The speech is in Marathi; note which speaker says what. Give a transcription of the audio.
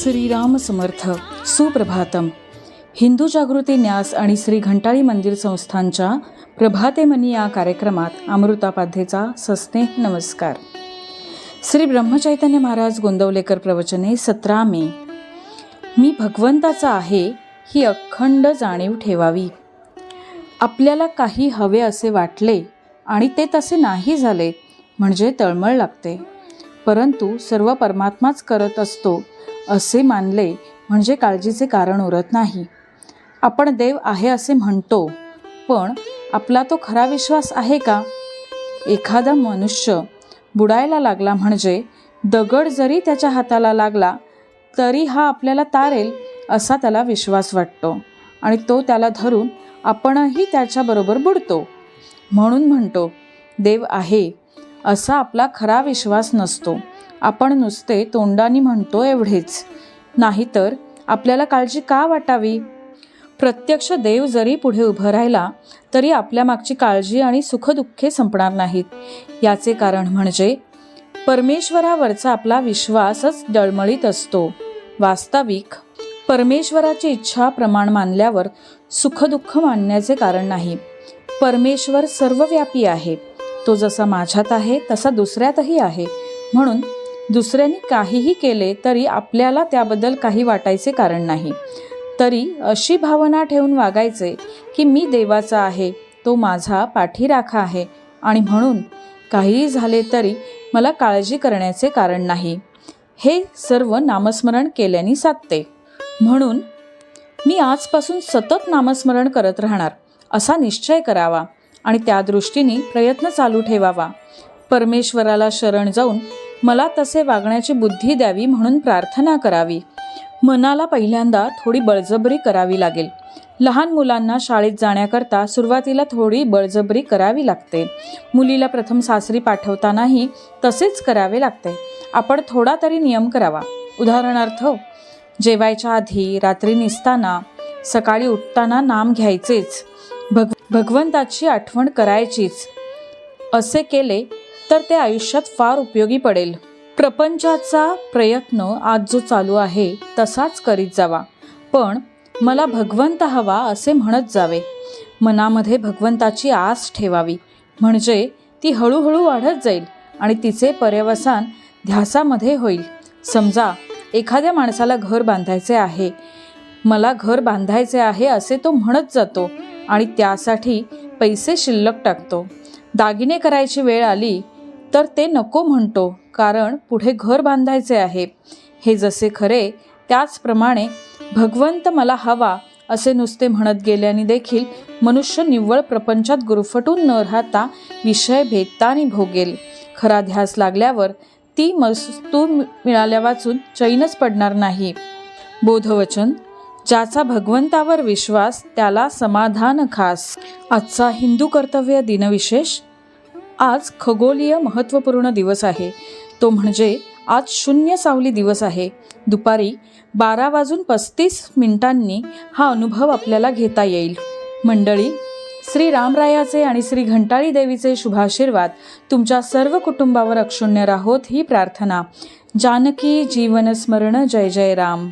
Speaker 1: श्रीराम समर्थ. सुप्रभातम. हिंदू जागृती न्यास आणि श्री घंटाळी मंदिर संस्थांच्या प्रभाते मनी या कार्यक्रमात अमृतापाध्येचा सस्नेह नमस्कार. श्री ब्रह्मचैतन्य महाराज गोंदवलेकर प्रवचने 17 मे. मी भगवंताचा आहे ही अखंड जाणीव ठेवावी. आपल्याला काही हवे असे वाटले आणि ते तसे नाही झाले म्हणजे तळमळ लागते, परंतु सर्व परमात्माच करत असतो असे मानले म्हणजे काळजीचे कारण उरत नाही. आपण देव आहे असे म्हणतो, पण आपला तो खरा विश्वास आहे का? एखादा मनुष्य बुडायला लागला म्हणजे दगड जरी त्याच्या हाताला लागला तरी हा आपल्याला तारेल असा त्याला विश्वास वाटतो आणि तो त्याला धरून आपणही त्याच्याबरोबर बुडतो. म्हणून म्हणतो देव आहे असा आपला खरा विश्वास नसतो. आपण नुसते तोंडाने म्हणतो एवढेच. नाहीतर आपल्याला काळजी का वाटावी? प्रत्यक्ष देव जरी पुढे उभं राहिला तरी आपल्या मागची काळजी आणि सुखदुःखे संपणार नाहीत. याचे कारण म्हणजे परमेश्वरावरचा आपला विश्वासच डळमळीत असतो. वास्तविक परमेश्वराची इच्छा प्रमाण मानल्यावर सुखदुःख मानण्याचे कारण नाही. परमेश्वर सर्वव्यापी आहे. तो जसा माझ्यात आहे तसा दुसऱ्यातही आहे. म्हणून दुसऱ्यांनी काहीही केले तरी आपल्याला त्याबद्दल काही वाटायचे कारण नाही. तरी अशी भावना ठेवून वागायचे की मी देवाचा आहे, तो माझा पाठीराखा आहे आणि म्हणून काहीही झाले तरी मला काळजी करण्याचे कारण नाही. हे सर्व नामस्मरण केल्याने साधते. म्हणून मी आजपासून सतत नामस्मरण करत राहणार असा निश्चय करावा आणि त्या दृष्टीने प्रयत्न चालू ठेवावा. परमेश्वराला शरण जाऊन मला तसे वागण्याची बुद्धी द्यावी म्हणून प्रार्थना करावी. मनाला पहिल्यांदा थोडी बळजबरी करावी लागेल. लहान मुलांना शाळेत जाण्याकरता सुरुवातीला थोडी बळजबरी करावी लागते. मुलीला प्रथम सासरी पाठवतानाही तसेच करावे लागते. आपण थोडा तरी नियम करावा. उदाहरणार्थ, जेवायच्या आधी, रात्री निसताना, सकाळी उठताना नाम घ्यायचेच, भगवंताची आठवण करायचीच. असे केले तर ते आयुष्यात फार उपयोगी पडेल. प्रपंचाचा प्रयत्न आज जो चालू आहे तसाच करीत जावा, पण मला भगवंत हवा असे म्हणत जावे. मनामध्ये भगवंताची आस ठेवावी म्हणजे ती हळूहळू वाढत जाईल आणि तिचे पर्यवसान ध्यासामध्ये होईल. समजा एखाद्या माणसाला घर बांधायचे आहे, मला घर बांधायचे आहे असे तो म्हणत जातो आणि त्यासाठी पैसे शिल्लक टाकतो. दागिने करायची वेळ आली तर ते नको म्हणतो, कारण पुढे घर बांधायचे आहे. हे जसे खरे त्याचप्रमाणे भगवंत मला हवा असे नुसते म्हणत गेल्याने देखील मनुष्य निव्वळ प्रपंचात गुरफटून न राहता विषय भेदतानी भोगेल. खरा ध्यास लागल्यावर ती वस्तू मिळाल्या वाचून चैनच पडणार नाही. बोधवचन. ज्याचा भगवंतावर विश्वास त्याला समाधान खास. आजचा हिंदू कर्तव्य दिनविशेष. आज खगोलीय महत्त्वपूर्ण दिवस आहे. तो म्हणजे आज शून्य सावली दिवस आहे. दुपारी 12:35 हा अनुभव आपल्याला घेता येईल. मंडळी, श्री रामरायाचे आणि श्री घंटाळी देवीचे शुभाशीर्वाद तुमच्या सर्व कुटुंबावर अक्षुण्य राहोत ही प्रार्थना. जानकी जीवन स्मरण. जय जय राम.